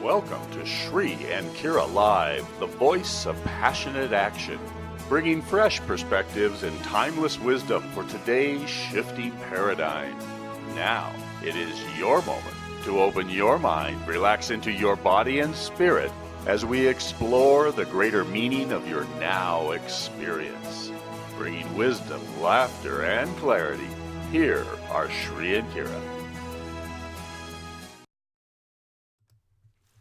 Welcome to Shri and Kira Live, the voice of passionate action, bringing fresh perspectives and timeless wisdom for today's shifting paradigm. Now, it is your moment to open your mind, relax into your body and spirit as we explore the greater meaning of your now experience. Bringing wisdom, laughter, and clarity, here are Shri and Kira.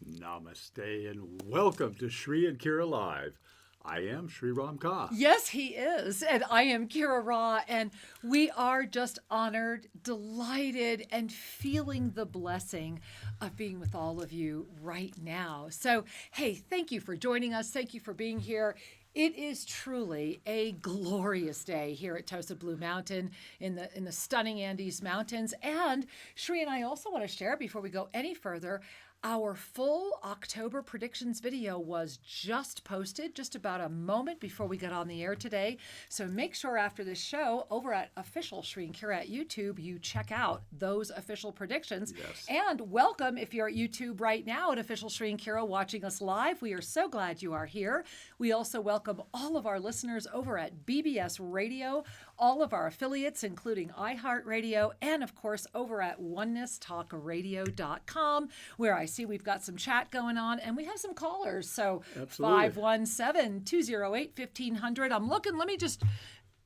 Namaste and welcome to Shri and Kira Live. I am Shri Ram Ka. Yes, he is. And I am Kira Ra. And we are just honored, delighted, and feeling the blessing of being with all of you right now. So, hey, thank you for joining us. Thank you for being here. It is truly a glorious day here at Tosa Blue Mountain in the stunning Andes Mountains. And Shri and I also want to share, before we go any further, our full October predictions video was just posted just about a moment before we got on the air today. So make sure after this show over at Official Shri and Kira at YouTube, you check out those official predictions. Yes. And welcome if you're at YouTube right now at Official Shri and Kira watching us live. We are so glad you are here. We also welcome all of our listeners over at BBS Radio, all of our affiliates, including iHeartRadio, and of course over at onenesstalkradio.com, where I see we've got some chat going on and we have some callers. So 517-208-1500. I'm looking, let me just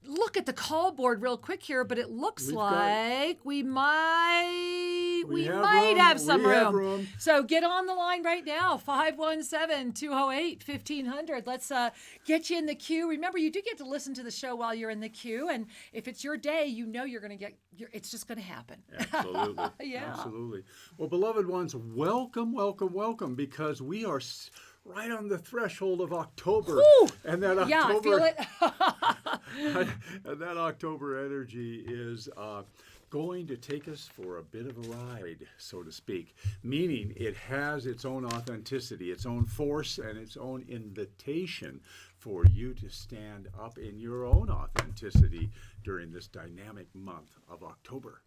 look at the call board real quick here, but it looks like we might have some room. So get on the line right now, 517-208-1500. Let's get you in the queue. Remember, you do get to listen to the show while you're in the queue, and if it's your day, you know you're going to get, it's just going to happen. Absolutely. Yeah. Absolutely. Well, beloved ones, welcome, welcome, welcome, because we are right on the threshold of October. Whew! And that October, Yeah, I feel it. and that October energy is going to take us for a bit of a ride, so to speak, meaning it has its own authenticity, its own force, and its own invitation for you to stand up in your own authenticity during this dynamic month of October.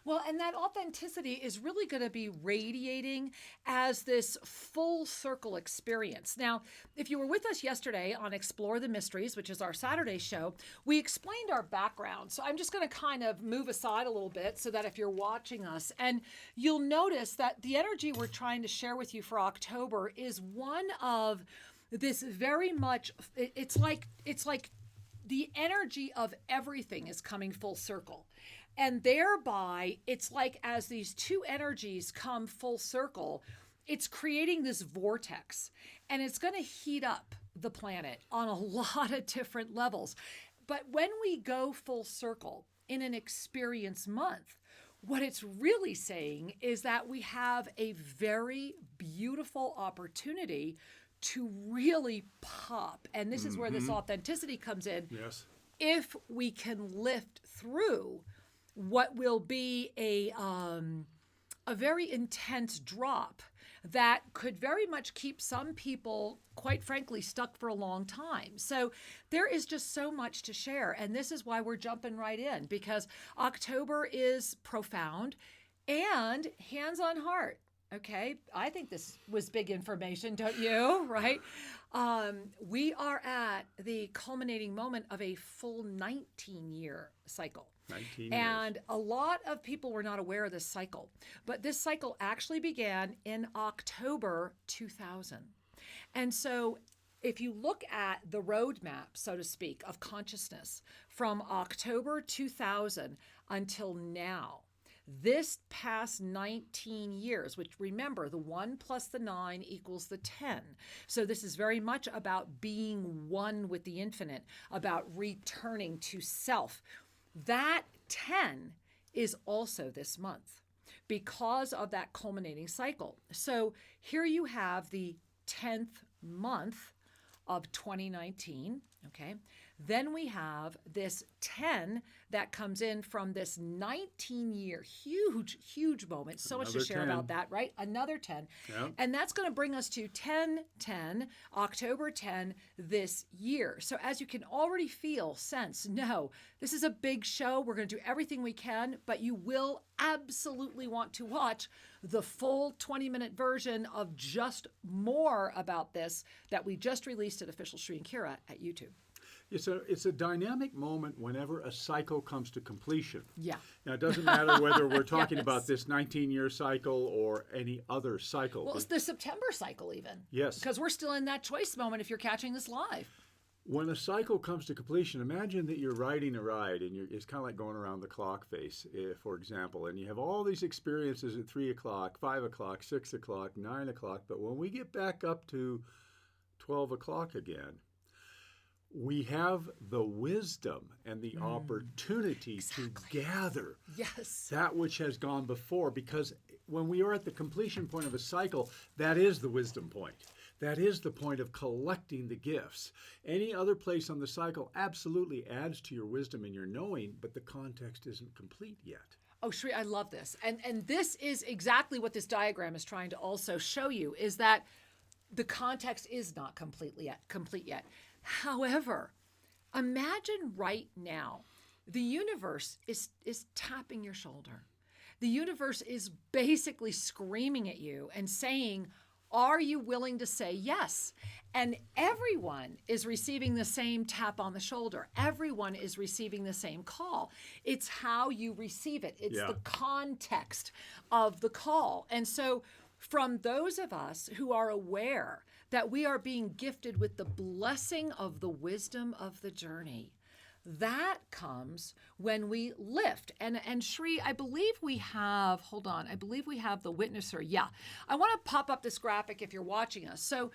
Well, and that authenticity is really going to be radiating as this full circle experience. Now, if you were with us yesterday on Explore the Mysteries, which is our Saturday show, we explained our background. So I'm just going to kind of move aside a little bit so that if you're watching us, and you'll notice that the energy we're trying to share with you for October is one of this very much, it's like the energy of everything is coming full circle. And thereby, it's like as these two energies come full circle, it's creating this vortex. And it's going to heat up the planet on a lot of different levels. But when we go full circle in an experience month, what it's really saying is that we have a very beautiful opportunity to really pop. And this is where this authenticity comes in. Yes. If we can lift through what will be a very intense drop that could very much keep some people, quite frankly, stuck for a long time. So there is just so much to share. And this is why we're jumping right in, because October is profound and hands on heart. Okay, I think this was big information, don't you? Right? We are at the culminating moment of a full 19-year cycle. 19 years. And a lot of people were not aware of this cycle. But this cycle actually began in October 2000. And so if you look at the roadmap, so to speak, of consciousness from October 2000 until now, this past 19 years, which remember, the 1 plus the 9 equals the 10. So this is very much about being one with the infinite, about returning to self. That 10 is also this month because of that culminating cycle. So here you have the 10th month of 2019. Okay. Then we have this 10 that comes in from this 19-year huge moment. So much to Another share 10. about that, right? Another 10. Yep. And that's going to bring us to 10/10, October 10 this year. So as you can already sense, no, this is a big show. We're going to do everything we can, but you will absolutely want to watch the full 20-minute version of just more about this that we just released at Official Sri and Kira at YouTube. It's a dynamic moment whenever a cycle comes to completion. Yeah. Now, it doesn't matter whether we're talking Yes. about this 19-year cycle or any other cycle. Well, it's the September cycle even. Yes. Because we're still in that choice moment if you're catching this live. When a cycle comes to completion, imagine that you're riding a ride and it's kind of like going around the clock face, for example, and you have all these experiences at 3 o'clock, 5 o'clock, 6 o'clock, 9 o'clock, but when we get back up to 12 o'clock again, we have the wisdom and the opportunity to gather Yes. that which has gone before, because when we are at the completion point of a cycle, that is the wisdom point. That is the point of collecting the gifts. Any other place on the cycle absolutely adds to your wisdom and your knowing, but the context isn't complete yet. Oh, Shri, I love this. And this is exactly what this diagram is trying to also show you, is that the context is not complete yet. However, imagine right now, the universe is tapping your shoulder. The universe is basically screaming at you and saying, are you willing to say yes? And everyone is receiving the same tap on the shoulder. Everyone is receiving the same call. It's how you receive it. It's the context of the call. And so from those of us who are aware that we are being gifted with the blessing of the wisdom of the journey, that comes when we lift. And Shri, I believe we have the witnesser. Yeah. I want to pop up this graphic if you're watching us. So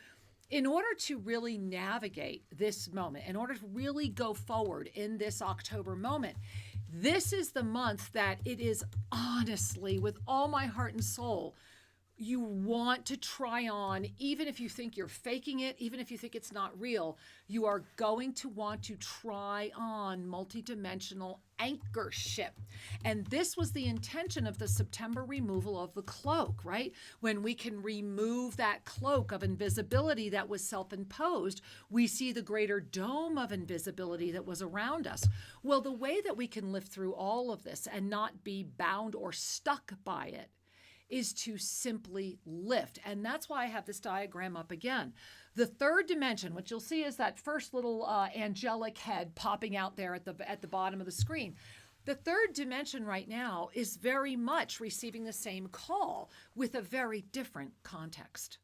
in order to really navigate this moment, in order to really go forward in this October moment, this is the month that it is honestly, with all my heart and soul, you want to try on, even if you think you're faking it, even if you think it's not real, you are going to want to try on multidimensional anchorship. And this was the intention of the September removal of the cloak, right? When we can remove that cloak of invisibility that was self-imposed, we see the greater dome of invisibility that was around us. Well, the way that we can live through all of this and not be bound or stuck by it is to simply lift. And that's why I have this diagram up again. The third dimension, which you'll see is that first little angelic head popping out there at the bottom of the screen. The third dimension right now is very much receiving the same call with a very different context.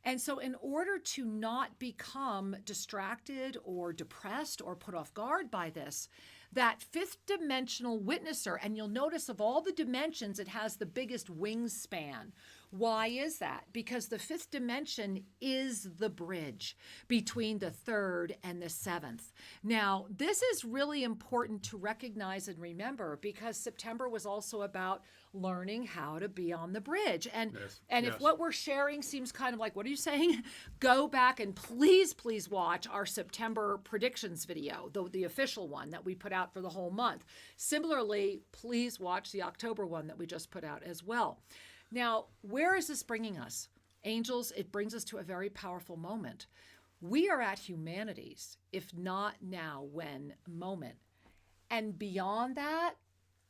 And so in order to not become distracted or depressed or put off guard by this, that fifth dimensional witnesser, and you'll notice of all the dimensions, it has the biggest wingspan. Why is that? Because the fifth dimension is the bridge between the third and the seventh. Now, this is really important to recognize and remember, because September was also about learning how to be on the bridge. And if what we're sharing seems kind of like, what are you saying? Go back and please watch our September predictions video, the official one that we put out for the whole month. Similarly, please watch the October one that we just put out as well. Now, where is this bringing us? Angels, it brings us to a very powerful moment. We are at humanity's, if not now, when moment. And beyond that,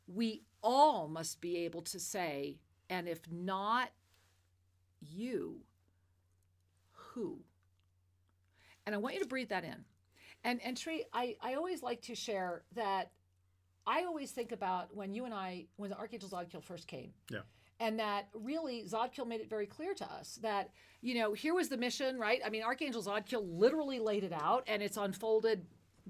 we all must be able to say, and if not you, who? And I want you to breathe that in. And Tree, I always like to share that I always think about when the Archangel Zadkiel first came. Yeah. And that really Zadkiel made it very clear to us that, here was the mission, right? I mean, Archangel Zadkiel literally laid it out, and it's unfolded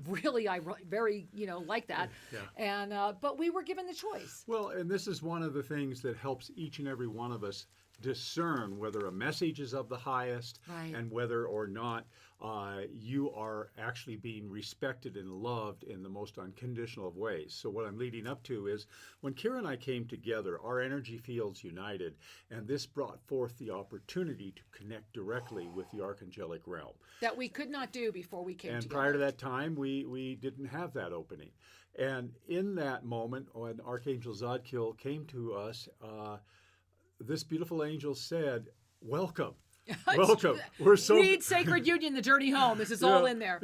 really very, like that. Yeah. And but we were given the choice. Well, and this is one of the things that helps each and every one of us discern whether a message is of the highest Right. and whether or not you are actually being respected and loved in the most unconditional of ways. So what I'm leading up to is when Kira and I came together, our energy fields united, and this brought forth the opportunity to connect directly with the archangelic realm. That we could not do before we came And together. prior to that time, we didn't have that opening. And in that moment, when Archangel Zadkiel came to us, this beautiful angel said, "Welcome, welcome. We're so Read Sacred Union, The Journey Home. This is all in there.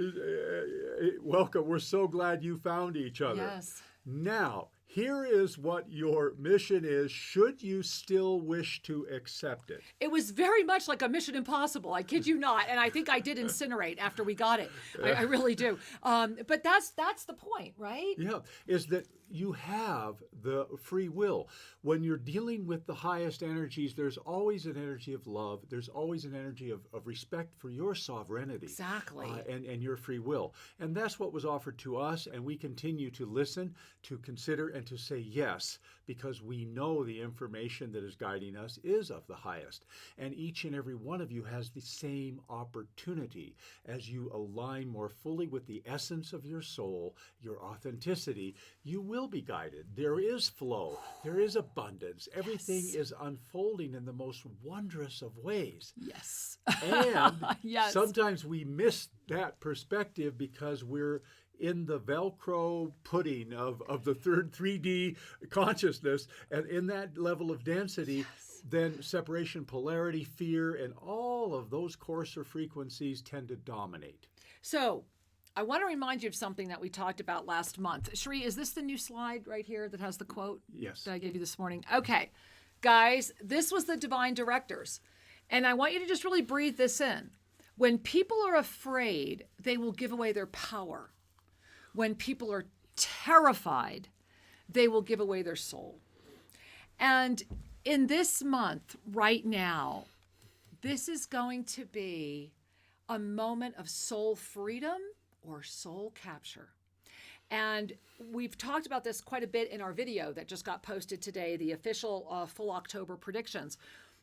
Welcome. We're so glad you found each other. Yes. Now, here is what your mission is, should you still wish to accept it." It was very much like a Mission Impossible. I kid you not, and I think I did incinerate after we got it. I really do. But that's the point, right? Yeah, is that you have the free will. When you're dealing with the highest energies, there's always an energy of love. There's always an energy of respect for your sovereignty. Exactly. And your free will. And that's what was offered to us, and we continue to listen, to consider, and to say yes, because we know the information that is guiding us is of the highest. And each and every one of you has the same opportunity as you align more fully with the essence of your soul, your authenticity. You will be guided. There is flow. There is abundance. Everything is unfolding in the most wondrous of ways. Yes. And Yes. sometimes we miss that perspective because we're in the Velcro pudding of the third 3D consciousness. And in that level of density, then separation, polarity, fear, and all of those coarser frequencies tend to dominate. So I want to remind you of something that we talked about last month. Sheree, is this the new slide right here that has the quote Yes. that I gave you this morning? Okay. Guys, this was the divine directives. And I want you to just really breathe this in. When people are afraid, they will give away their power. When people are terrified, they will give away their soul. And in this month, right now, this is going to be a moment of soul freedom or soul capture. And we've talked about this quite a bit in our video that just got posted today, the official full October predictions.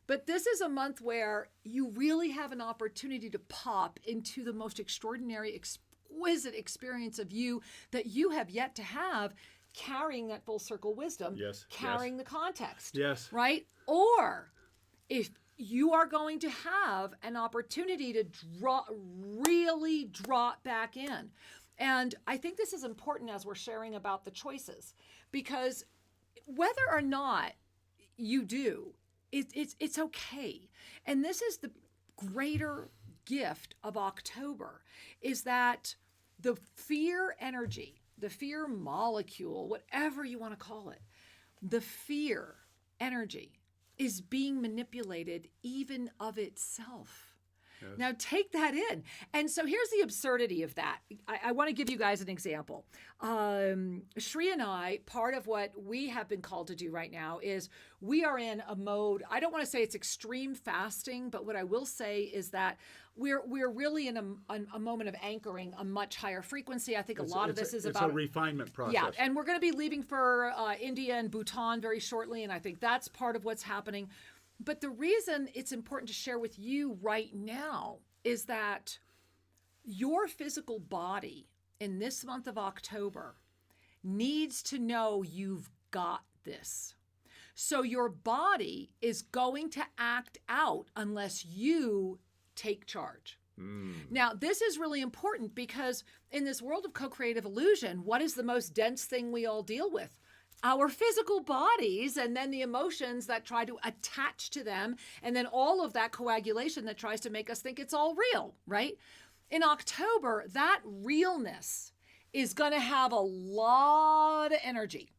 But this is a month where you really have an opportunity to pop into the most extraordinary, exquisite experience of you that you have yet to have, carrying that full circle wisdom, Yes, carrying the context, Yes. right? Or if you are going to have an opportunity to really drop back in. And I think this is important as we're sharing about the choices, because whether or not you do, it's okay. And this is the greater gift of October, is that the fear energy, the fear molecule, whatever you want to call it, the fear energy is being manipulated even of itself. Yes. Now take that in. And so here's the absurdity of that. I want to give you guys an example. Sheree and I, part of what we have been called to do right now is we are in a mode, I don't want to say it's extreme fasting, but what I will say is that we're really in a moment of anchoring a much higher frequency. I think a lot of this is about a refinement process. Yeah, and we're going to be leaving for India and Bhutan very shortly, and I think that's part of what's happening. But the reason it's important to share with you right now is that your physical body in this month of October needs to know you've got this. So your body is going to act out unless you take charge. Now, this is really important because in this world of co-creative illusion, what is the most dense thing we all deal with? Our physical bodies, and then the emotions that try to attach to them, and then all of that coagulation that tries to make us think it's all real, right? In October, that realness is going to have a lot of energy.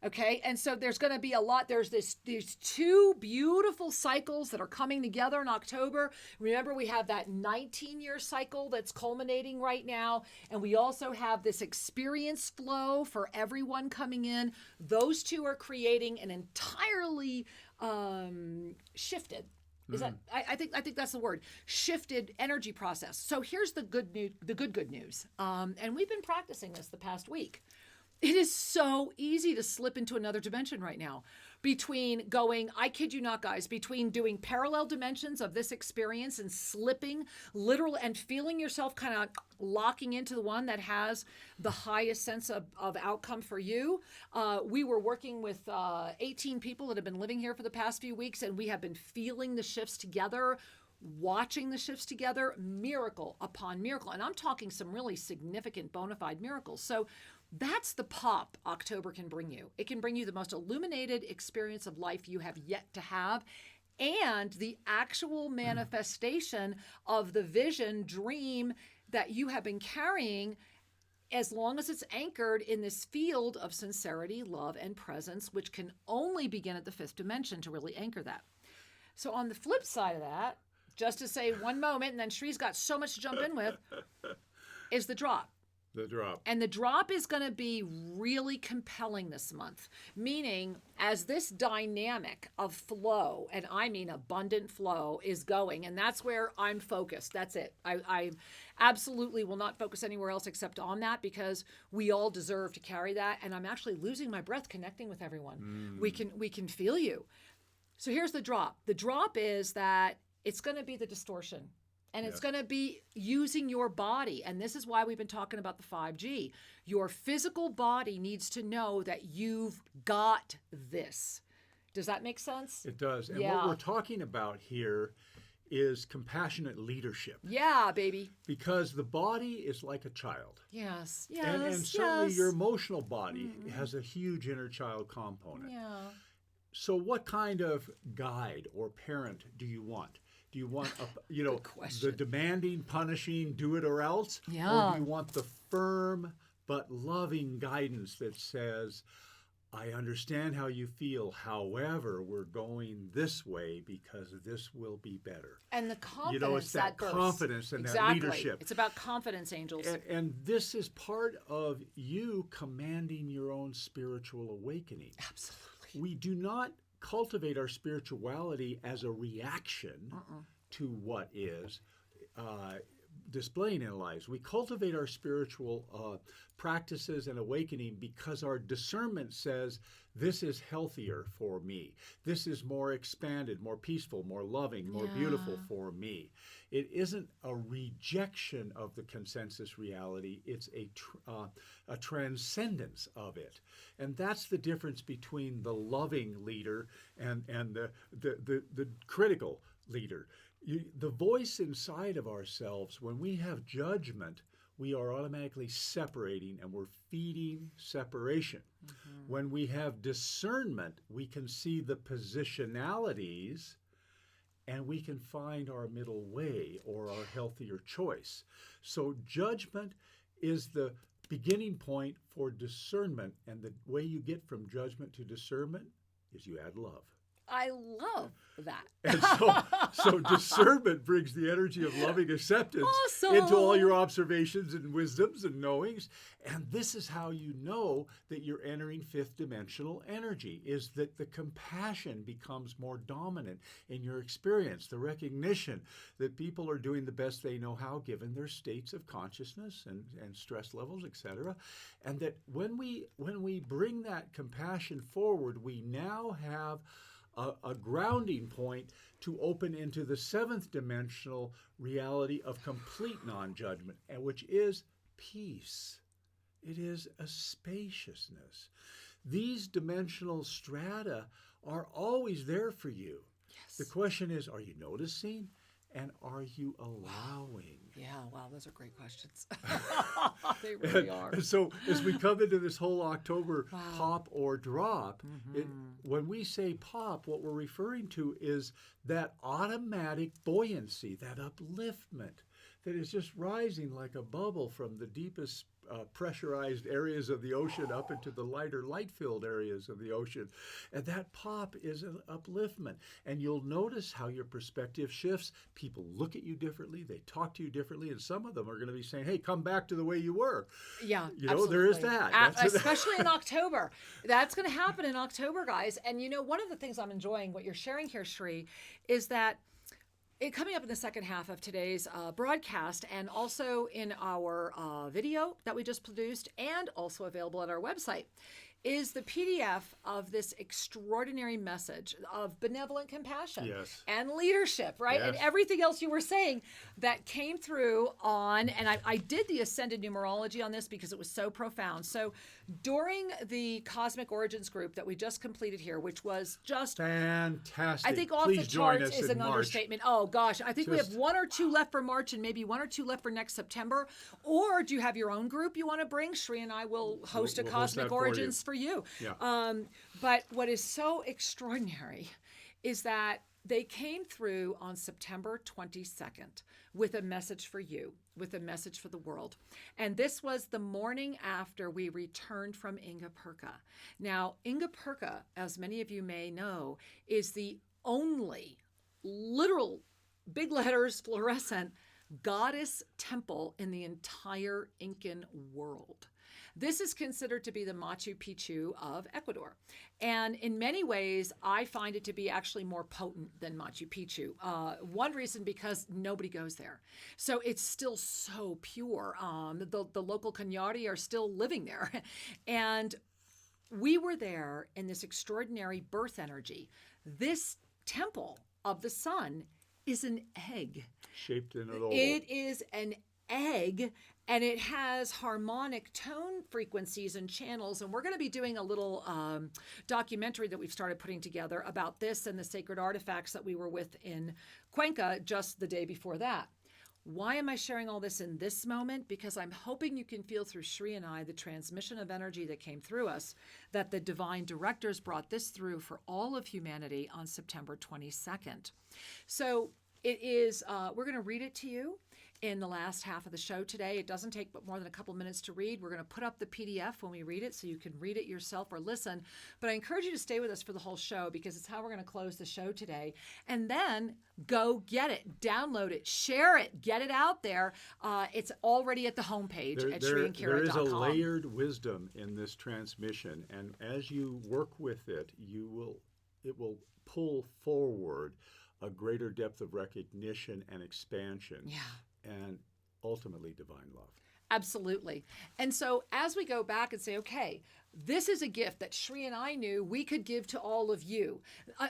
Okay, and so there's going to be a lot. There's these two beautiful cycles that are coming together in October. Remember, we have that 19-year cycle that's culminating right now, and we also have this experience flow for everyone coming in. Those two are creating an entirely shifted. Is that I think that's the word, shifted energy process. So here's the good news. The good news, and we've been practicing this the past week. It is so easy to slip into another dimension right now. between going, I kid you not, guys, between doing parallel dimensions of this experience and slipping literally and feeling yourself kind of locking into the one that has the highest sense of outcome for you. We were working with 18 people that have been living here for the past few weeks, and we have been feeling the shifts together, watching the shifts together, miracle upon miracle. And I'm talking some really significant bona fide miracles. So that's the pop October can bring you. It can bring you the most illuminated experience of life you have yet to have, and the actual manifestation of the vision, dream that you have been carrying, as long as it's anchored in this field of sincerity, love, and presence, which can only begin at the fifth dimension to really anchor that. So on the flip side of that, just to say one moment, and then Shree's got so much to jump in with, is the drop. The drop. And the drop is going to be really compelling this month, meaning as this dynamic of flow, and I mean abundant flow, is going, and that's where I'm focused. That's it. I absolutely will not focus anywhere else except on that, because we all deserve to carry that. And I'm actually losing my breath connecting with everyone. We can feel you. So here's the drop. The drop is that it's going to be the distortion. And it's going to be using your body. And this is why we've been talking about the 5G. Your physical body needs to know that you've got this. Does that make sense? It does. And what we're talking about here is compassionate leadership. Yeah, baby. Because the body is like a child. Yes, And certainly your emotional body has a huge inner child component. Yeah. So what kind of guide or parent do you want? Do you want, the demanding, punishing, do it or else? Yeah. Or do you want the firm but loving guidance that says, I understand how you feel. However, we're going this way because this will be better. And the confidence it's that bursts. confidence and exactly. that leadership. It's about confidence, angels. And this is part of you commanding your own spiritual awakening. Absolutely. We do not cultivate our spirituality as a reaction to what is displaying in lives. We cultivate our spiritual practices and awakening because our discernment says, this is healthier for me. This is more expanded, more peaceful, more loving, more beautiful for me. It isn't a rejection of the consensus reality. It's a transcendence of it. And that's the difference between the loving leader and the critical leader. The voice inside of ourselves, when we have judgment, we are automatically separating, and we're feeding separation. When we have discernment, we can see the positionalities, and we can find our middle way or our healthier choice. So judgment is the beginning point for discernment, and the way you get from judgment to discernment is you add love. I love that. And so discernment brings the energy of loving acceptance Awesome. into all your observations and wisdoms and knowings. And this is how you know that you're entering fifth dimensional energy, is that the compassion becomes more dominant in your experience, the recognition that people are doing the best they know how given their states of consciousness and stress levels, etc. And that when we bring that compassion forward, we now have a grounding point to open into the seventh dimensional reality of complete non-judgment, which is peace. It is a spaciousness. These dimensional strata are always there for you. Yes. The question is, are you noticing and are you allowing? Yeah, wow, those are great questions. They really are. And so as we come into this whole October pop or drop, when we say pop, what we're referring to is that automatic buoyancy, that upliftment that is just rising like a bubble from the deepest pressurized areas of the ocean up into the lighter light-filled areas of the ocean. And that pop is an upliftment. And you'll notice how your perspective shifts. People look at you differently. They talk to you differently. And some of them are going to be saying, hey, come back to the way you were. Yeah, There is that. Especially in October. That's going to happen in October, guys. And one of the things I'm enjoying, what you're sharing here, Shree, is that coming up in the second half of today's broadcast, and also in our video that we just produced, and also available at our website, is the PDF of this extraordinary message of benevolent compassion Yes. and leadership, right? And Yes. everything else you were saying that came through on, and I did the Ascended Numerology on this because it was so profound. So during the Cosmic Origins group that we just completed here, which was just Fantastic. I think off Please the join charts us is in an March. understatement. Oh gosh, I think we have Just- 1 or 2 left for March and maybe 1 or 2 left for next September. Or do you have your own group you want to bring? Shri and I will host We'll a host that Cosmic for you. Origins for you. Yeah. But what is so extraordinary is that they came through on September 22nd with a message for you, with a message for the world. And this was the morning after we returned from Ingapurka. Now, Ingapurka, as many of you may know, is the only literal big letters fluorescent goddess temple in the entire Incan world. This is considered to be the Machu Picchu of Ecuador. And in many ways, I find it to be actually more potent than Machu Picchu. One reason, because nobody goes there. So it's still so pure. The local Cañari are still living there. And we were there in this extraordinary birth energy. This temple of the sun is an egg. Shaped in an oval. It is an egg, and it has harmonic tone frequencies and channels. And we're going to be doing a little documentary that we've started putting together about this and the sacred artifacts that we were with in Cuenca just the day before that. Why am I sharing all this in this moment? Because I'm hoping you can feel through Shri and I the transmission of energy that came through us, that the divine directors brought this through for all of humanity on September 22nd. So it is, we're going to read it to you in the last half of the show today. It doesn't take but more than a couple minutes to read. We're going to put up the PDF when we read it so you can read it yourself or listen. But I encourage you to stay with us for the whole show because it's how we're going to close the show today. And then go get it, download it, share it, get it out there. It's already at the homepage at shriandkira.com. There is a layered wisdom in this transmission, and as you work with it, it will pull forward a greater depth of recognition and expansion. Yeah. And ultimately divine love. Absolutely. And so as we go back and say, okay, this is a gift that Shri and I knew we could give to all of you,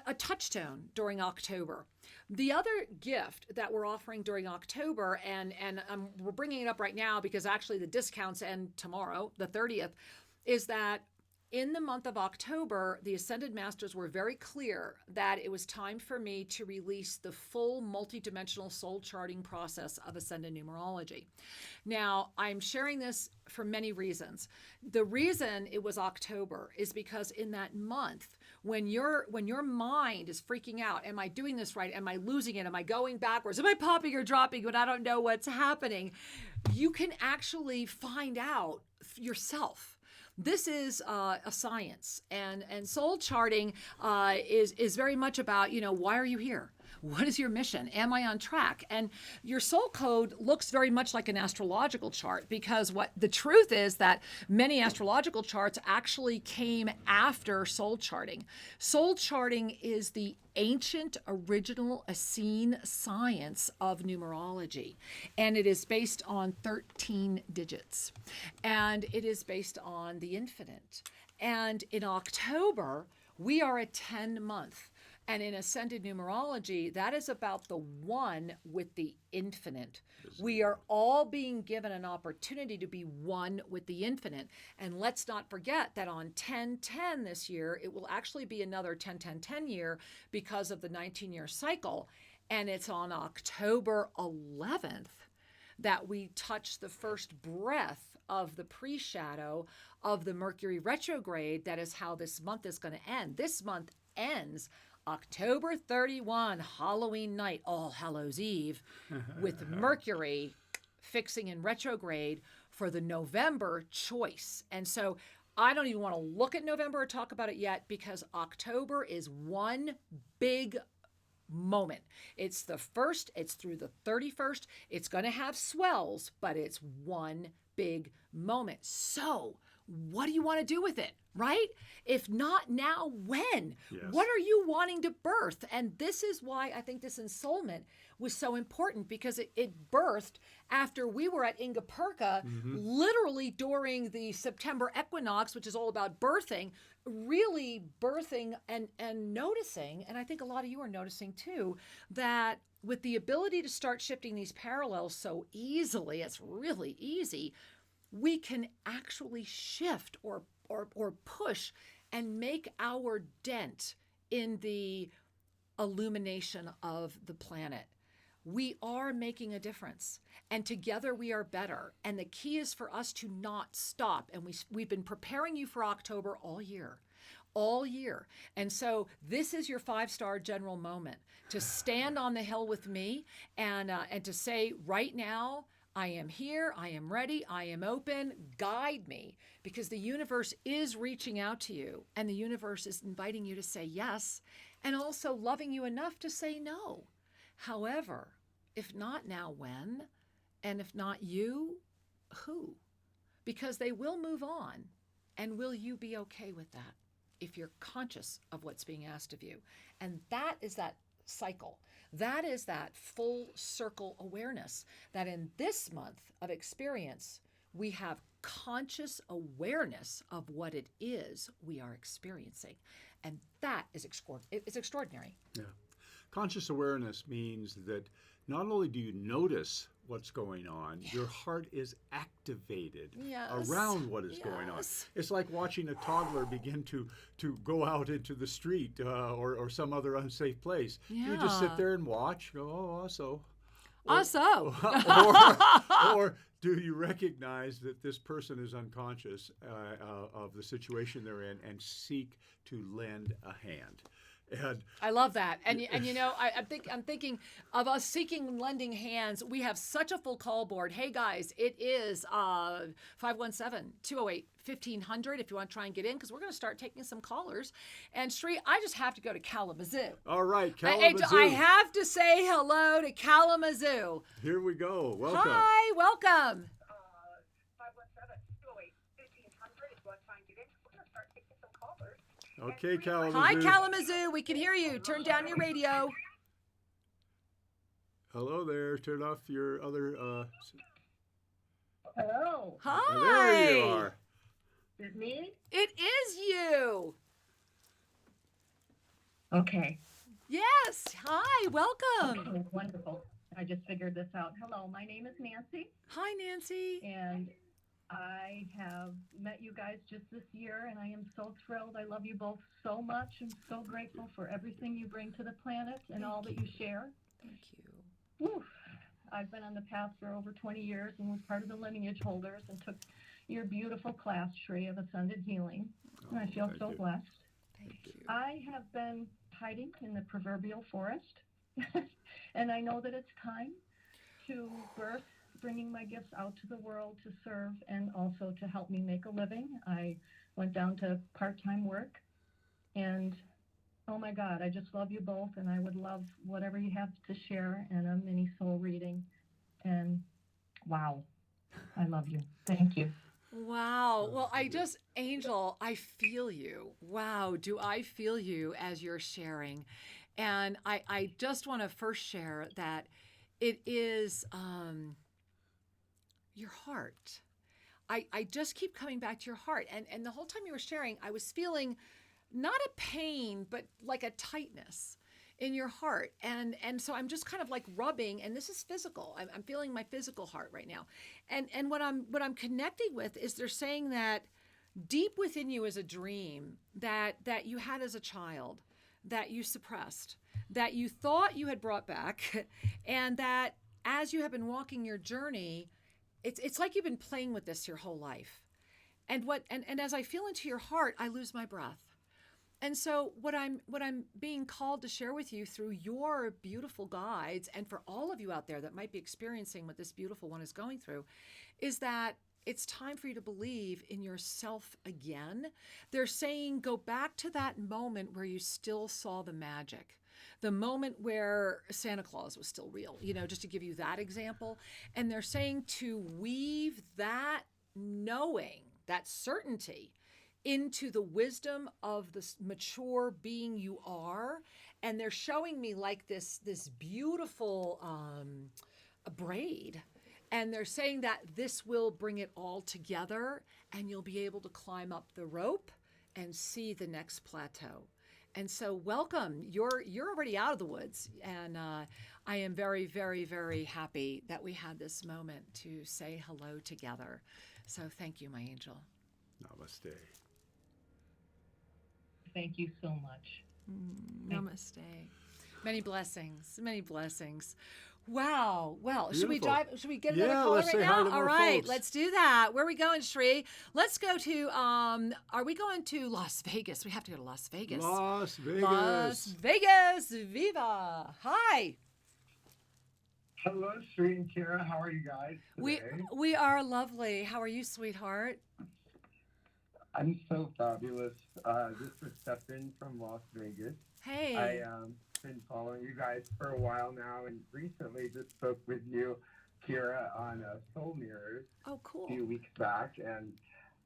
a touchstone during October. The other gift that we're offering during October, and we're bringing it up right now because actually the discounts end tomorrow, the 30th, is that in the month of October, the Ascended Masters were very clear that it was time for me to release the full multidimensional soul charting process of Ascended Numerology. Now, I'm sharing this for many reasons. The reason it was October is because in that month, when your mind is freaking out, am I doing this right? Am I losing it? Am I going backwards? Am I popping or dropping when I don't know what's happening? You can actually find out yourself. This is a science, and soul charting is very much about, why are you here? What is your mission? Am I on track? And your soul code looks very much like an astrological chart, because what the truth is that many astrological charts actually came after soul charting. Soul charting is the ancient original Essene science of numerology, and it is based on 13 digits, and it is based on the infinite. And in October, we are a 10 month. And in Ascended Numerology, that is about the one with the infinite. We are all being given an opportunity to be one with the infinite. And let's not forget that on 10-10 this year, it will actually be another 10-10-10 year because of the 19-year cycle. And it's on October 11th that we touch the first breath of the pre-shadow of the Mercury retrograde. That is how this month is going to end. This month ends October 31, Halloween night, All Hallows Eve, with Mercury fixing in retrograde for the November choice. And so I don't even want to look at November or talk about it yet, because October is one big moment. It's the 1st, it's through the 31st. It's going to have swells, but it's one big moment. So what do you want to do with it, right? If not now, when? Yes. What are you wanting to birth? And this is why I think this ensoulment was so important, because it birthed after we were at Ingapurka, literally during the September equinox, which is all about birthing, really birthing and noticing, and I think a lot of you are noticing too, that with the ability to start shifting these parallels so easily, it's really easy, we can actually shift or push and make our dent in the illumination of the planet. We are making a difference, and together we are better. And the key is for us to not stop. And we've been preparing you for October all year. And so this is your 5-star general moment to stand on the hill with me and to say, right now, I am here, I am ready, I am open, guide me, because the universe is reaching out to you, and the universe is inviting you to say yes, and also loving you enough to say no. However, if not now, when? And if not you, who? Because they will move on. And will you be okay with that if you're conscious of what's being asked of you? And that is that cycle. That is that full circle awareness that in this month of experience, we have conscious awareness of what it is we are experiencing. And that is extraordinary. Yeah. Conscious awareness means that not only do you notice what's going on, your heart is activated around what is going on. It's like watching a toddler begin to go out into the street or some other unsafe place. You just sit there and watch, go, oh, also. Or do you recognize that this person is unconscious of the situation they're in and seek to lend a hand? And I love that. And you know, I'm thinking of us seeking lending hands. We have such a full call board. Hey guys, it is 517-208-1500 if you want to try and get in, because we're going to start taking some callers. And Sri, I just have to go to Kalamazoo. All right, Kalamazoo. I have to say hello to Kalamazoo. Here we go. Welcome. Hi, welcome. 517-208-1500 if you want to try and get in. We're going to start taking some callers. Okay, Kalamazoo. Hi, Kalamazoo. We can hear you. Turn down your radio. Hello there. Turn off your other. Hello. Hi. There you are. Is it me? It is you. Okay. Yes. Hi, welcome. Okay, wonderful. I just figured this out. Hello, my name is Nancy, Hi, Nancy. and I have met you guys just this year, and I am so thrilled. I love you both so much. I'm so grateful for everything you bring to the planet and all that you share. Thank you. Whew. I've been on the path for over 20 years and was part of the lineage holders and took your beautiful class, Shrey, of Ascended Healing. And I feel thank so you. blessed. Thank you. I have been hiding in the proverbial forest, and I know that it's time to birth, bringing my gifts out to the world to serve and also to help me make a living. I went down to part-time work, and oh my God, I just love you both, and I would love whatever you have to share in a mini soul reading. And wow, I love you. Thank you. Wow. Well, Angel, I feel you. Wow. Do I feel you as you're sharing? And I just want to first share that it is your heart. I just keep coming back to your heart. And the whole time you were sharing, I was feeling not a pain, but like a tightness in your heart. And so I'm just kind of like rubbing, and this is physical. I'm feeling my physical heart right now. And what I'm connecting with is they're saying that deep within you is a dream that you had as a child, that you suppressed, that you thought you had brought back, and that as you have been walking your journey, it's like you've been playing with this your whole life. And as I feel into your heart, I lose my breath. And so what I'm being called to share with you through your beautiful guides, and for all of you out there that might be experiencing what this beautiful one is going through, is that it's time for you to believe in yourself again. They're saying go back to that moment where you still saw the magic, the moment where Santa Claus was still real, just to give you that example. And they're saying to weave that knowing that certainty into the wisdom of the mature being you are. And they're showing me like this beautiful braid. And they're saying that this will bring it all together and you'll be able to climb up the rope and see the next plateau. And so welcome, you're already out of the woods. And I am very, very, very happy that we had this moment to say hello together. So thank you, my angel. Namaste. Thank you so much. Namaste. Many blessings, many blessings. Wow. Well, should we Beautiful. should we get another caller let's right say hi now? to All more right, folks. let's do that. Where are we going, Shri? Let's go to are we going to Las Vegas? We have to go to Las Vegas. Las Vegas. Las Vegas. Viva. Hi. Hello, Sri and Kira. How are you guys today? We are lovely. How are you, sweetheart? I'm so fabulous. This is Stefan from Las Vegas. Hey. I been following you guys for a while now, and recently just spoke with you, Kira, on Soul Mirrors Oh, cool. a few weeks back, and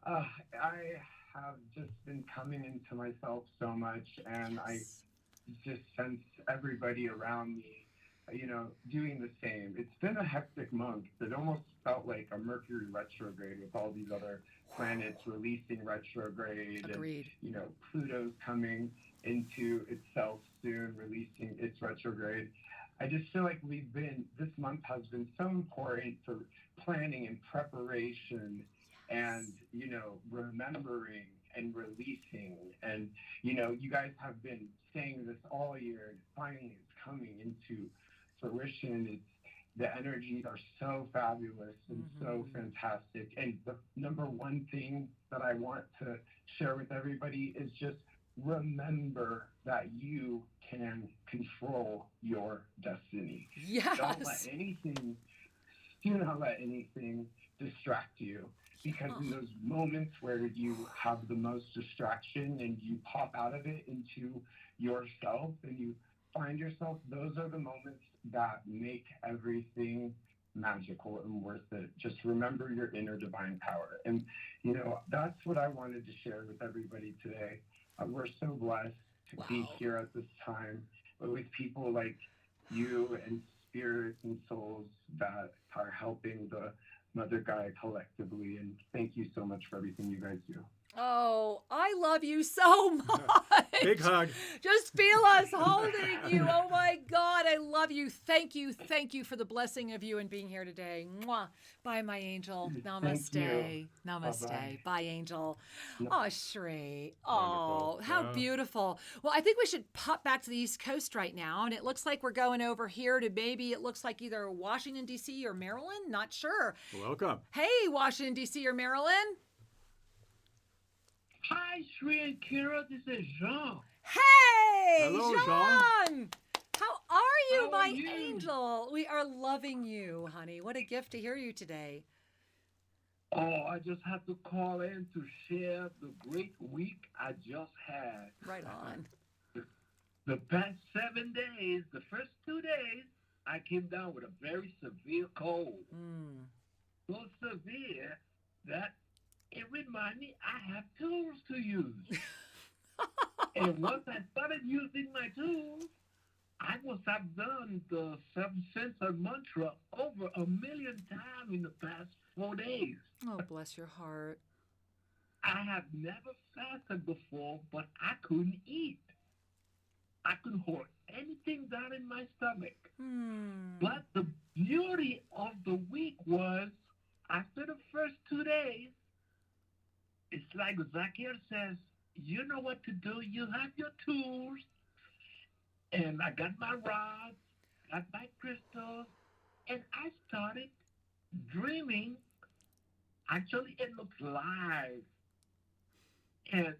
I have just been coming into myself so much, and Yes. I just sense everybody around me, doing the same. It's been a hectic month. It almost felt like a Mercury retrograde with all these other planets releasing retrograde. Agreed. And, Pluto's coming into itself soon, releasing its retrograde. I just feel like this month has been so important for planning and preparation and, remembering and releasing. And, you guys have been saying this all year, and finally it's coming into fruition. The energies are so fabulous and so fantastic. And the number one thing that I want to share with everybody is just remember that you can control your destiny. Yes. Do not let anything distract you, because in those moments where you have the most distraction and you pop out of it into yourself and you find yourself, those are the moments that make everything magical and worth it. Just remember your inner divine power. And, that's what I wanted to share with everybody today. We're so blessed to be here at this time with people like you and spirits and souls that are helping the Mother Gaia collectively. And thank you so much for everything you guys do. Oh, I love you so much. Big hug. Just feel us holding you. Oh my God, I love you. Thank you. Thank you for the blessing of you and being here today. Mwah. Bye, my angel. Namaste. you. Namaste. Bye-bye. Bye, angel. No. Oh, Shri. Oh, Wonderful. how Yeah. beautiful. Well, I think we should pop back to the East Coast right now. And it looks like we're going over here to it looks like either Washington, D.C. or Maryland. Not sure. Welcome. Hey, Washington, D.C. or Maryland. Hi, Shri and Kira. This is Jean. Hey, Hello, Jean. How are you, How my are you? angel? We are loving you, honey. What a gift to hear you today. Oh, I just have to call in to share the great week I just had. Right on. The past 7 days, the first 2 days, I came down with a very severe cold. Mm. So severe that it reminded me I have tools to use. And once I started using my tools, I must have done the Self-Ascension mantra over 1 million times in the past 4 days. Oh, bless your heart. I have never fasted before, but I couldn't eat. I couldn't hold anything down in my stomach. Hmm. But the beauty of the week was, after the first 2 days, it's like Zakir says, you know what to do. You have your tools. And I got my rods, got my crystals, and I started dreaming. Actually, it looks live. And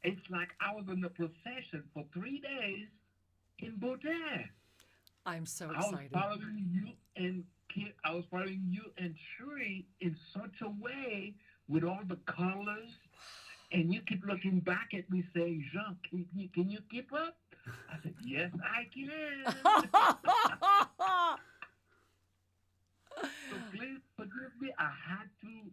it's like I was in the procession for 3 days in Bhutan. I'm so I was excited. following you and Shri in such a way with all the colors, and you keep looking back at me saying, Jean, can you keep up? I said, yes, I can. So please forgive me. I had to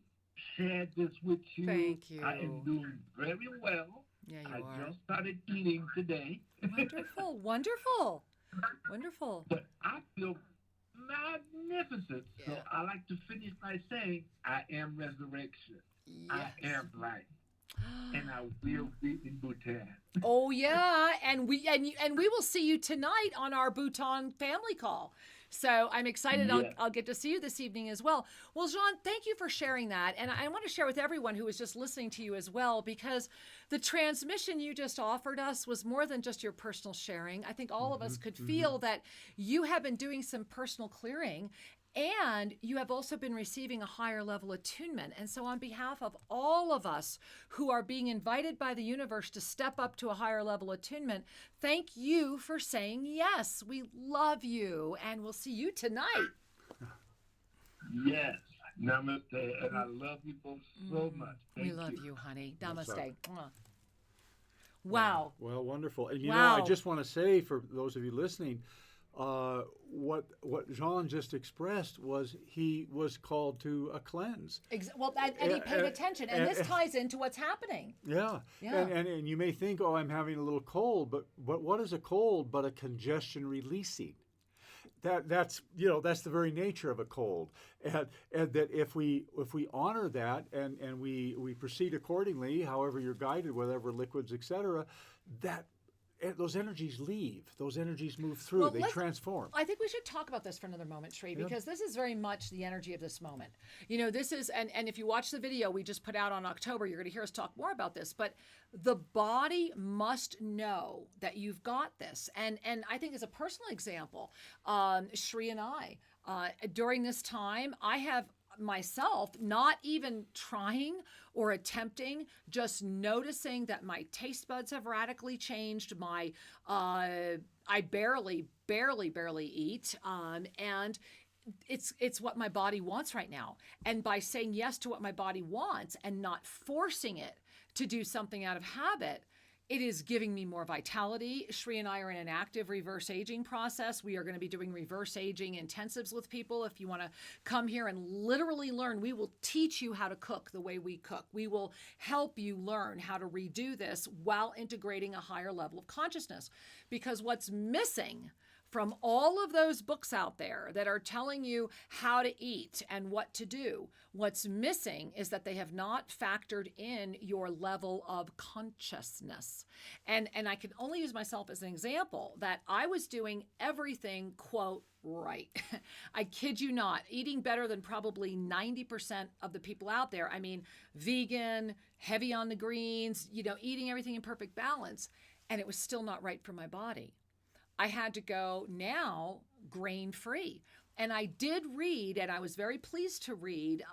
share this with you. Thank you. I am doing very well. Yeah, you I are. just started eating today. Wonderful, wonderful, wonderful. But I feel magnificent. So Yeah. I like to finish by saying, I am resurrection. I Yes. am life. And I will be in Bhutan. Oh yeah, and we will see you tonight on our Bhutan family call. So I'm excited. Yes. I'll get to see you this evening as well. Well, Jean, thank you for sharing that, and I want to share with everyone who is just listening to you as well, because the transmission you just offered us was more than just your personal sharing. I think all of us could feel that you have been doing some personal clearing. And you have also been receiving a higher level attunement. And so, on behalf of all of us who are being invited by the universe to step up to a higher level attunement, thank you for saying yes. We love you, and we'll see you tonight. Yes. Namaste. And I love you both so much. We Thank love you. you, honey. That's Namaste. Mwah. Wow. Well, wonderful. And you know, Wow. I just want to say for those of you listening, what Jean just expressed was he was called to a cleanse. Well, and he paid attention, and this ties into what's happening. Yeah. Yeah. And you may think, oh, I'm having a little cold, but what is a cold but a congestion releasing? That's the very nature of a cold, and that if we honor that and we proceed accordingly, however you're guided, whatever liquids, etc., that those energies leave, those energies move through, Well, they transform. I think we should talk about this for another moment, Sri, because this is very much the energy of this moment. You know, this is, and if you watch the video we just put out on October, you're going to hear us talk more about this, but the body must know that you've got this. And I think as a personal example, Sri and I, during this time, I have myself not even trying or attempting, just noticing that my taste buds have radically changed. My I barely eat, and it's what my body wants right now. And by saying yes to what my body wants and not forcing it to do something out of habit, it is giving me more vitality. Shri and I are in an active reverse aging process. We are going to be doing reverse aging intensives with people. If you want to come here and literally learn, we will teach you how to cook the way we cook. We will help you learn how to redo this while integrating a higher level of consciousness. Because what's missing from all of those books out there that are telling you how to eat and what to do, what's missing is that they have not factored in your level of consciousness. And I can only use myself as an example that I was doing everything, quote, right. I kid you not, eating better than probably 90% of the people out there. I mean, vegan, heavy on the greens, eating everything in perfect balance. And it was still not right for my body. I had to go now grain-free. And I did read, and I was very pleased to read,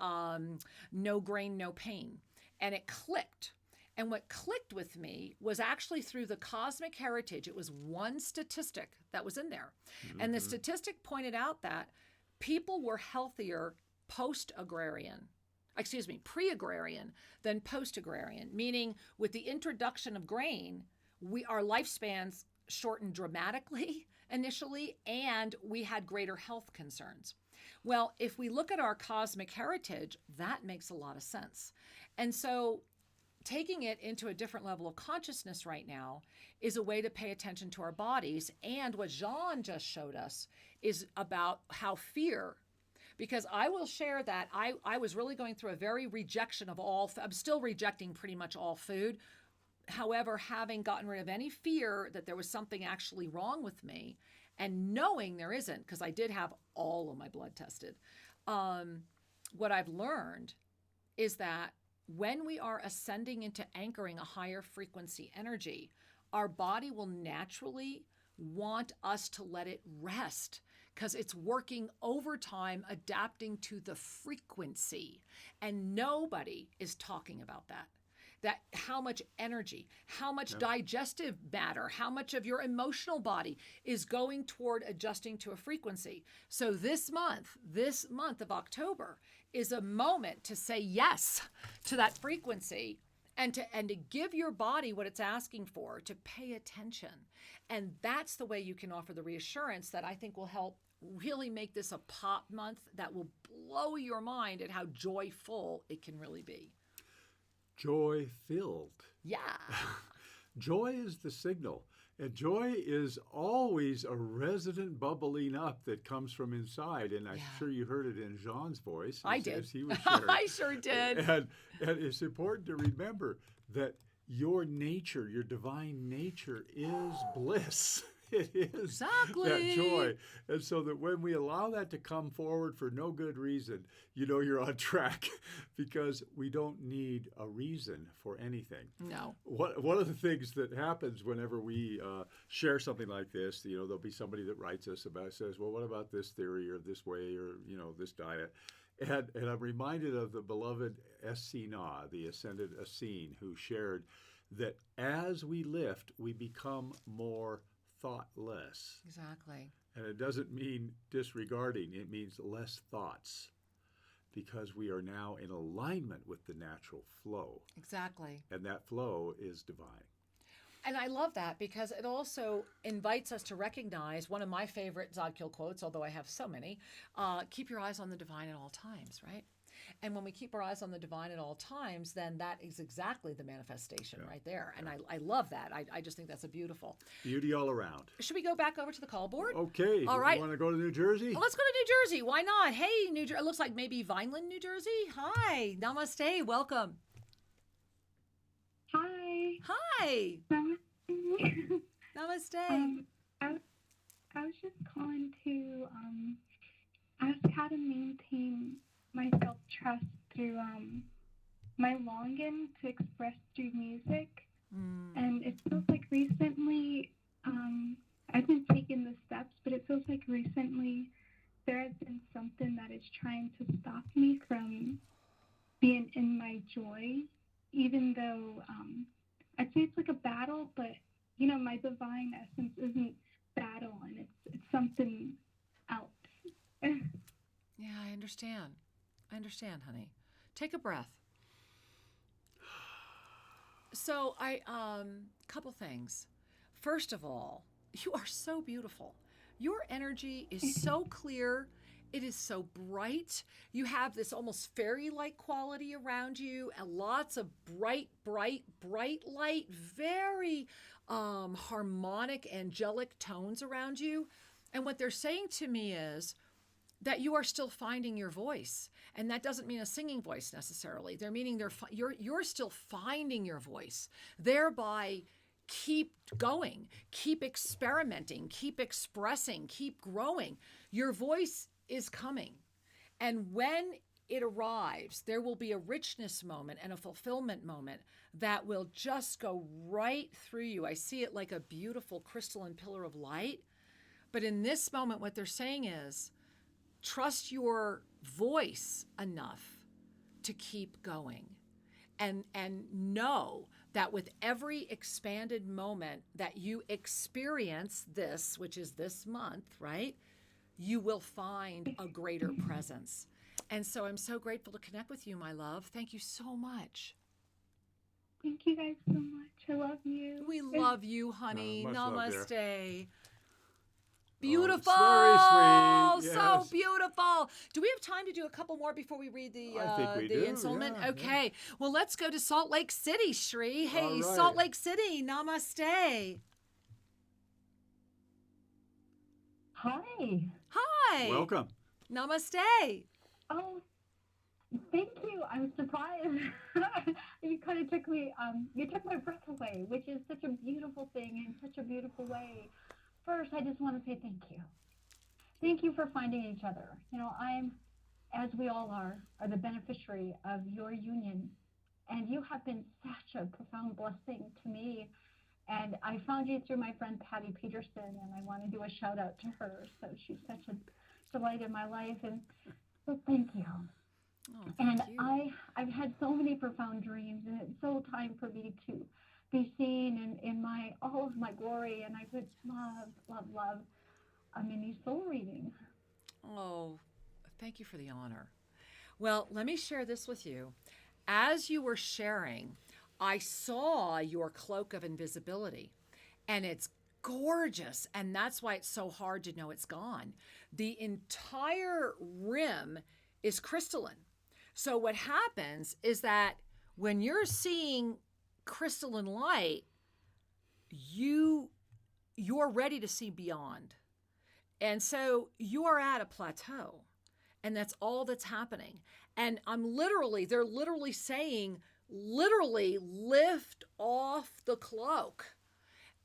No Grain, No Pain. And it clicked. And what clicked with me was actually through the cosmic heritage. It was one statistic that was in there. Mm-hmm. And the statistic pointed out that people were healthier pre-agrarian than post-agrarian, meaning with the introduction of grain, our lifespans shortened dramatically initially, and we had greater health concerns. Well, if we look at our cosmic heritage, that makes a lot of sense. And so taking it into a different level of consciousness right now is a way to pay attention to our bodies. And what Jean just showed us is about how fear, because I will share that I was really going through a very rejection of I'm still rejecting pretty much all food. However, having gotten rid of any fear that there was something actually wrong with me, and knowing there isn't, because I did have all of my blood tested, what I've learned is that when we are ascending into anchoring a higher frequency energy, our body will naturally want us to let it rest because it's working overtime, adapting to the frequency. And nobody is talking about that. That how much energy, how much digestive matter, how much of your emotional body is going toward adjusting to a frequency. So this month of October is a moment to say yes to that frequency and to give your body what it's asking for, to pay attention. And that's the way you can offer the reassurance that I think will help really make this a pop month that will blow your mind at how joyful it can really be. joy-filled. Yeah. Joy is the signal. And joy is always a resident bubbling up that comes from inside. And I'm sure you heard it in Jean's voice. I did. As he was sharing. I sure did. And it's important to remember that your nature, your divine nature is bliss. It is Exactly. that joy. And so that when we allow that to come forward for no good reason, you know you're on track because we don't need a reason for anything. No. One of the things that happens whenever we share something like this, you know, there'll be somebody that writes us about, says, well, what about this theory or this way or, you know, this diet? And I'm reminded of the beloved Na, the ascended Essene, who shared that as we lift, we become more thoughtless. Exactly. And it doesn't mean disregarding, it means less thoughts because we are now in alignment with the natural flow. Exactly. And that flow is divine. And I love that because it also invites us to recognize one of my favorite Zodkiel quotes, although I have so many, keep your eyes on the divine at all times, right? And when we keep our eyes on the divine at all times, then that is exactly the manifestation right there. And I love that. I just think that's a beautiful. Beauty all around. Should we go back over to the call board? Okay. All right. You want to go to New Jersey? Well, let's go to New Jersey. Why not? Hey, New Jersey. It looks like maybe Vineland, New Jersey. Hi. Namaste. Welcome. Hi. Hi. Namaste. Namaste. I was just calling to ask how to maintain my self-trust through my longing to express through music. And it feels like recently I've been taking the steps, but it feels like recently there has been something that is trying to stop me from being in my joy, even though I'd say it's like a battle, but you know, my divine essence isn't battle, and it's something else. Yeah, I understand. I understand, honey. Take a breath. So couple things. First of all, you are so beautiful. Your energy is so clear. It is so bright. You have this almost fairy-like quality around you and lots of bright light, very harmonic, angelic tones around you. And what they're saying to me is that you are still finding your voice. And that doesn't mean a singing voice necessarily. They're meaning you're still finding your voice. Thereby, keep going, keep experimenting, keep expressing, keep growing. Your voice is coming. And when it arrives, there will be a richness moment and a fulfillment moment that will just go right through you. I see it like a beautiful crystalline pillar of light. But in this moment, what they're saying is, trust your voice enough to keep going and know that with every expanded moment that you experience this, which is this month, right, you will find a greater presence. And so I'm so grateful to connect with you, my love. Thank you so much. Thank you guys so much. I love you. We love you, honey. Much love, Namaste. Beautiful. Oh, it's very sweet. So Yes. beautiful. Do we have time to do a couple more before we read the I think we do, installment? yeah, Okay. Well, let's go to Salt Lake City, Shri. Hey, All right. Salt Lake City. Namaste. Hi. Hi. Welcome. Namaste. Oh, thank you. I'm surprised. You kind of took me, you took my breath away, which is such a beautiful thing in such a beautiful way. First, I just want to say thank you. Thank you for finding each other. You know, I'm, as we all are the beneficiary of your union. And you have been such a profound blessing to me. And I found you through my friend Patty Peterson, and I want to do a shout out to her. So she's such a delight in my life. And so thank you. Oh, And thank you. I've had so many profound dreams, and it's so time for me to be seen in my all of my glory. And I would love a mini soul reading. Oh, thank you for the honor. Well, let me share this with you. As you were sharing, I saw your cloak of invisibility, and it's gorgeous, and that's why it's so hard to know it's gone. The entire rim is crystalline. So what happens is that when you're seeing crystalline light, you're ready to see beyond. And so you are at a plateau, and that's all that's happening. And they're literally saying, literally lift off the cloak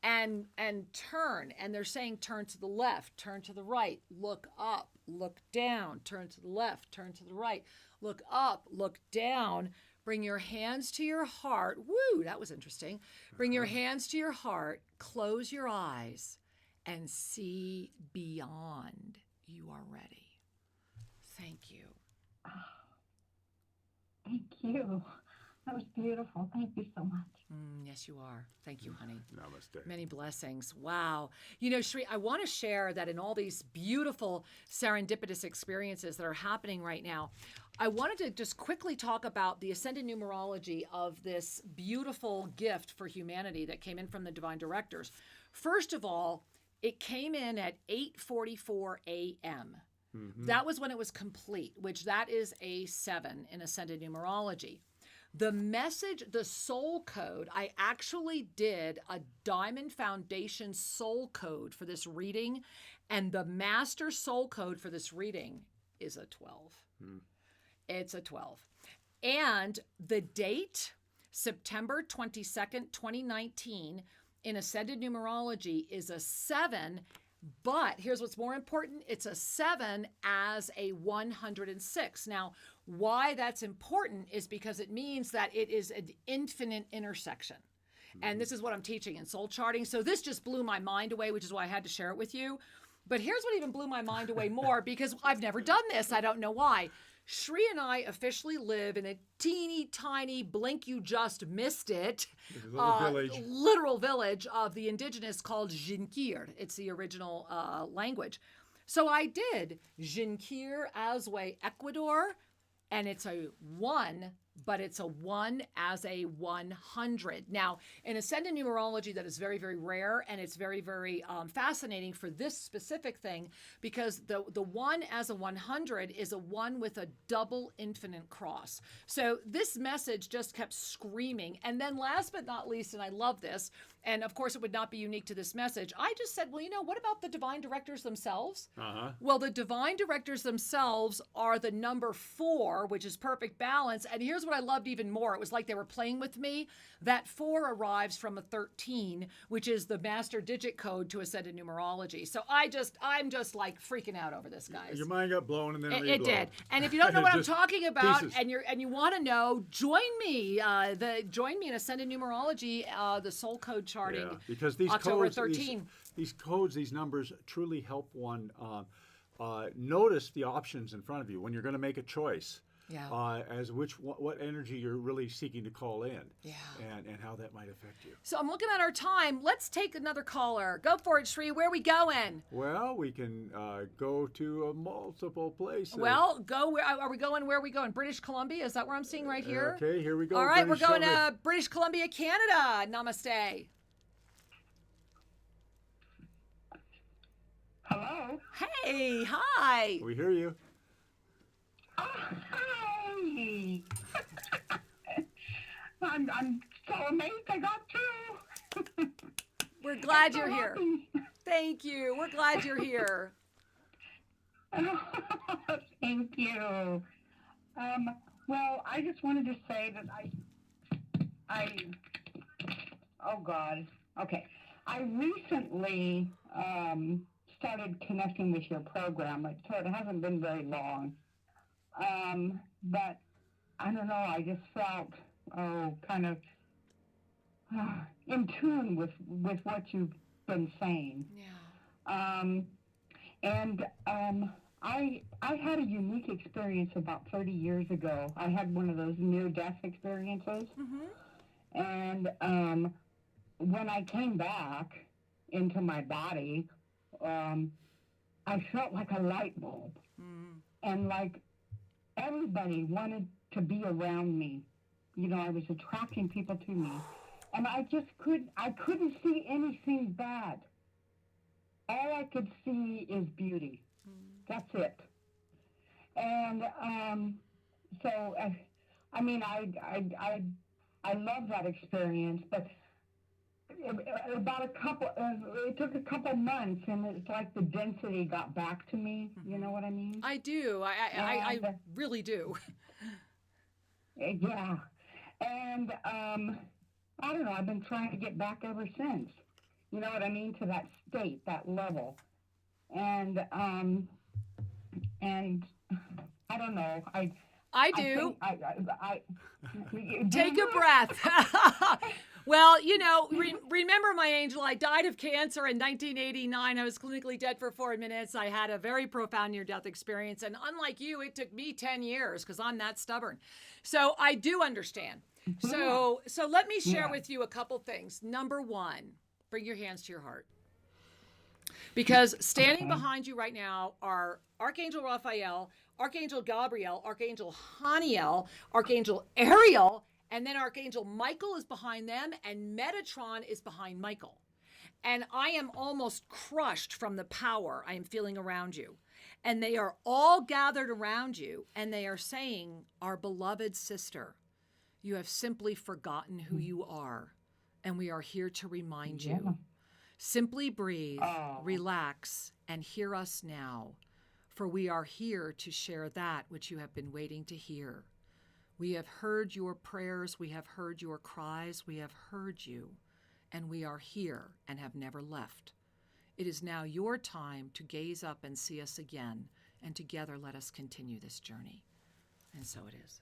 and turn. And they're saying, turn to the left, turn to the right, look up, look down, turn to the left, turn to the right, look up, look down, bring your hands to your heart. Woo, that was interesting. Bring your hands to your heart, close your eyes, and see beyond. You are ready. Thank you. Thank you. That was beautiful. Thank you so much. Yes, you are. Thank you, honey. Namaste. Many blessings. Wow. You know, Shri, I want to share that in all these beautiful serendipitous experiences that are happening right now, I wanted to just quickly talk about the ascended numerology of this beautiful gift for humanity that came in from the divine directors. First of all, it came in at 8:44 a.m. That was when it was complete, which that is a 7 in ascended numerology. The message, the soul code, I actually did a Diamond Foundation soul code for this reading, and the master soul code for this reading is a 12. It's a 12. And the date, September 22nd, 2019, in ascended numerology is a 7. But here's what's more important. It's a 7 as a 106. Now, why that's important is because it means that it is an infinite intersection. And this is what I'm teaching in soul charting. So this just blew my mind away, which is why I had to share it with you. But here's what even blew my mind away more, because I've never done this. I don't know why. Shri and I officially live in a teeny tiny, blink you just missed it, literal village of the indigenous called Jinkir. It's the original language. So I did Jinkir, Azue, Ecuador, and it's a 1, but it's a 1 as a 100. Now, in ascendant numerology, that is very, very rare, and it's very, very fascinating for this specific thing, because the 1 as a 100 is a 1 with a double infinite cross. So this message just kept screaming. And then last but not least, and I love this, and of course it would not be unique to this message, I just said, well, you know, what about the divine directors themselves? Well, the divine directors themselves are the number 4, which is perfect balance. And here's what I loved even more. It was like they were playing with me. That 4 arrives from a 13, which is the master digit code to ascended numerology. So I'm just like freaking out over this, guys. Your mind got blown, and then it did. And if you don't know what I'm talking about, pieces. and you want to know, join me. Join me in ascended numerology, the soul code charting. Yeah, because these October codes, 13. these codes, these numbers truly help one notice the options in front of you when you're going to make a choice. Yeah. As what energy you're really seeking to call in. Yeah. And how that might affect you. So I'm looking at our time. Let's take another caller. Go for it, Shri. Where are we going? Well, we can go to multiple places. Well, are we going? Where are we going? British Columbia? Is that where I'm seeing right here? Okay, here we go. All right, British we're going Columbia. to British Columbia, Canada. Namaste. Hello? Hey, hi. We hear you. Oh, hi. I'm so amazed I got through. We're glad I'm so you're here. happy. Thank you. We're glad you're here. Thank you. Well, I just wanted to say that oh God. Okay. I recently started connecting with your program. So it hasn't been very long. But I don't know, I just felt, kind of in tune with what you've been saying. Yeah. I had a unique experience about 30 years ago. I had one of those near-death experiences. Mm-hmm. And when I came back into my body, I felt like a light bulb. Mm. And like everybody wanted to be around me. You know, I was attracting people to me. And I couldn't see anything bad. All I could see is beauty. That's it. And so, I I love that experience, but it took a couple months, and it's like the density got back to me. You know what I mean? I do. I And, really do. yeah. And I don't know, I've been trying to get back ever since. You know what I mean? To that state, that level. And I don't know. I do. I Take a breath. Well, you know, remember, my angel, I died of cancer in 1989. I was clinically dead for 4 minutes. I had a very profound near-death experience. And unlike you, it took me 10 years because I'm that stubborn. So I do understand. So let me share with you a couple things. Number one, bring your hands to your heart. Because standing behind you right now are Archangel Raphael, Archangel Gabriel, Archangel Haniel, Archangel Ariel, and then Archangel Michael is behind them, and Metatron is behind Michael. And I am almost crushed from the power I am feeling around you. And they are all gathered around you, and they are saying, our beloved sister, you have simply forgotten who you are, and we are here to remind you. Simply breathe, relax, and hear us now, for we are here to share that which you have been waiting to hear. We have heard your prayers, we have heard your cries, we have heard you, and we are here and have never left. It is now your time to gaze up and see us again, and together let us continue this journey. And so it is.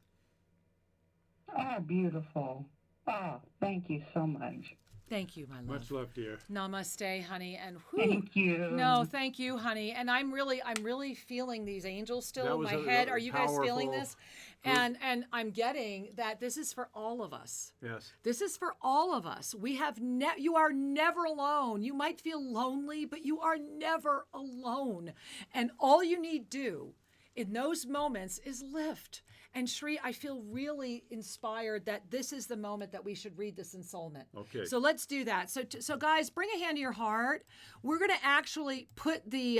Oh, beautiful. Oh, thank you so much. Thank you, my love. Much love, dear. Namaste, honey. And thank you. No, thank you, honey. And I'm really feeling these angels still in my head. Are you guys feeling this? And I'm getting that this is for all of us. Yes. This is for all of us. We have you are never alone. You might feel lonely, but you are never alone. And all you need do in those moments is lift. And Shri, I feel really inspired that this is the moment that we should read this ensoulment. Okay. So let's do that. So guys, bring a hand to your heart. We're going to actually put the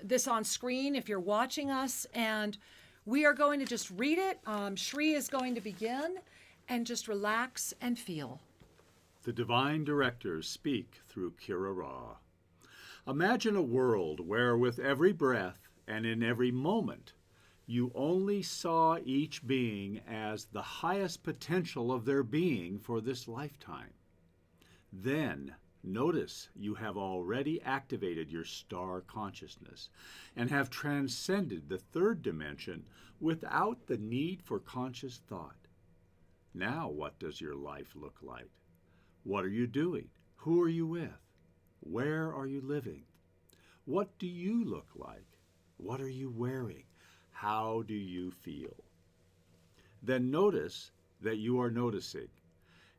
this on screen if you're watching us, and we are going to just read it. Shri is going to begin, and just relax and feel. The divine directors speak through Kira Ra. Imagine a world where with every breath and in every moment, you only saw each being as the highest potential of their being for this lifetime. Then, notice you have already activated your star consciousness and have transcended the third dimension without the need for conscious thought. Now, what does your life look like? What are you doing? Who are you with? Where are you living? What do you look like? What are you wearing? How do you feel? Then notice that you are noticing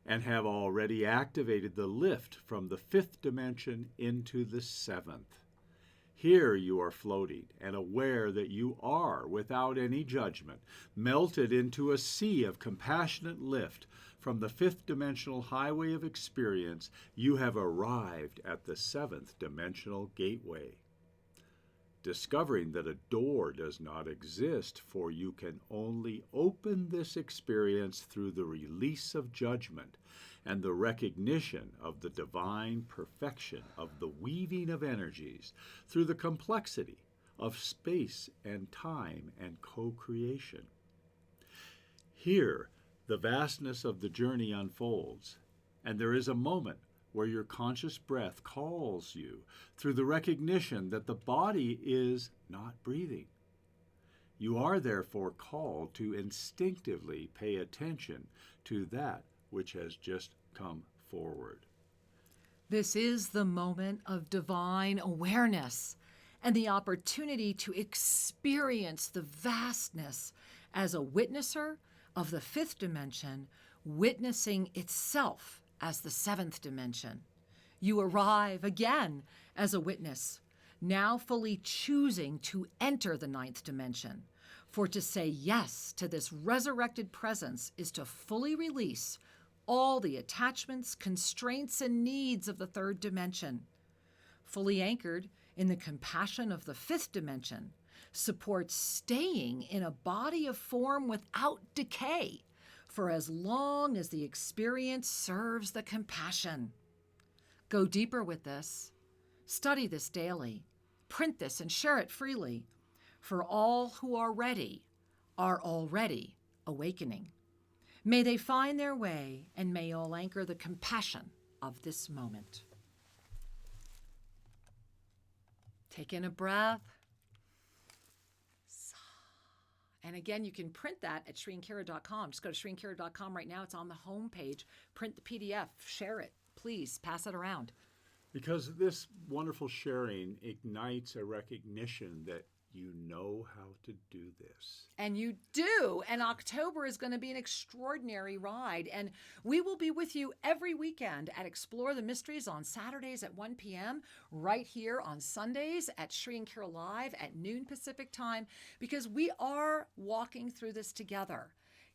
and have already activated the lift from the fifth dimension into the seventh. Here you are floating and aware that you are, without any judgment, melted into a sea of compassionate lift. From the fifth dimensional highway of experience, you have arrived at the seventh dimensional gateway. Discovering that a door does not exist, for you can only open this experience through the release of judgment and the recognition of the divine perfection of the weaving of energies through the complexity of space and time and co-creation. Here, the vastness of the journey unfolds, and there is a moment where your conscious breath calls you through the recognition that the body is not breathing. You are therefore called to instinctively pay attention to that which has just come forward. This is the moment of divine awareness and the opportunity to experience the vastness as a witnesser of the fifth dimension, witnessing itself as the seventh dimension. You arrive again as a witness, now fully choosing to enter the ninth dimension. For to say yes to this resurrected presence is to fully release all the attachments, constraints, and needs of the third dimension. Fully anchored in the compassion of the fifth dimension supports staying in a body of form without decay. for as long as the experience serves the compassion. Go deeper with this. Study this daily. Print this and share it freely. For all who are ready are already awakening. May they find their way, and may all anchor the compassion of this moment. Take in a breath. And again, you can print that at ShreeandKara.com. Just go to ShreeandKara.com right now. It's on the home page. Print the PDF. Share it. Please pass it around. Because this wonderful sharing ignites a recognition that you know how to do this. And you do. And October is going to be an extraordinary ride. And we will be with you every weekend at Explore the Mysteries on Saturdays at 1 p.m., right here on Sundays at Shree and Kara Live at noon Pacific time, because we are walking through this together.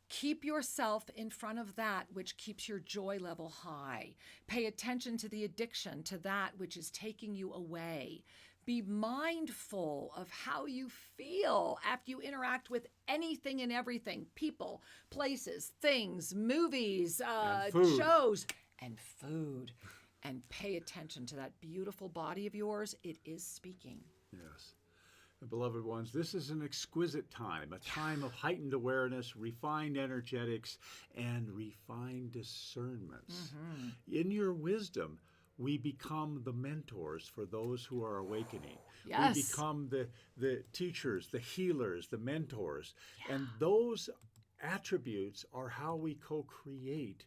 Keep yourself in front of that which keeps your joy level high. Pay attention to the addiction, to that which is taking you away. Be mindful of how you feel after you interact with anything and everything, people, places, things, movies, shows, and food. And pay attention to that beautiful body of yours. It is speaking. Yes. Beloved ones, this is an exquisite time, a time of heightened awareness, refined energetics, and refined discernments. Mm-hmm. In your wisdom, we become the mentors for those who are awakening. Yes. We become the teachers, the healers, the mentors. Yeah. And those attributes are how we co-create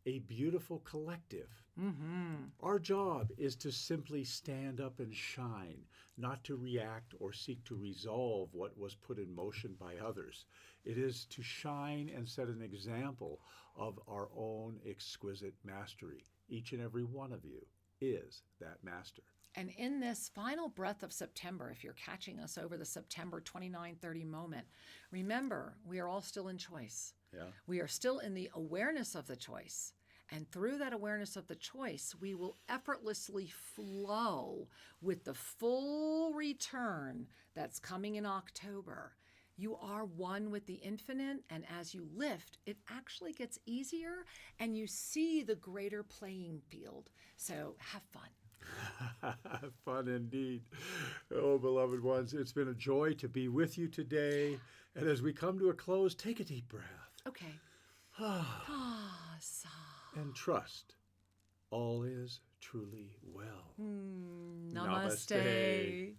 a beautiful collective. Mm-hmm. Our job is to simply stand up and shine, not to react or seek to resolve what was put in motion by others. It is to shine and set an example of our own exquisite mastery. Each and every one of you is that master. And in this final breath of September, if you're catching us over the September 29-30 moment, remember, we are all still in choice. Yeah. We are still in the awareness of the choice. And through that awareness of the choice, we will effortlessly flow with the full return that's coming in October. You are one with the infinite, and as you lift, it actually gets easier, and you see the greater playing field. So have fun. Fun indeed. Oh, beloved ones, it's been a joy to be with you today. And as we come to a close, take a deep breath. Okay. And trust all is truly well. Namaste.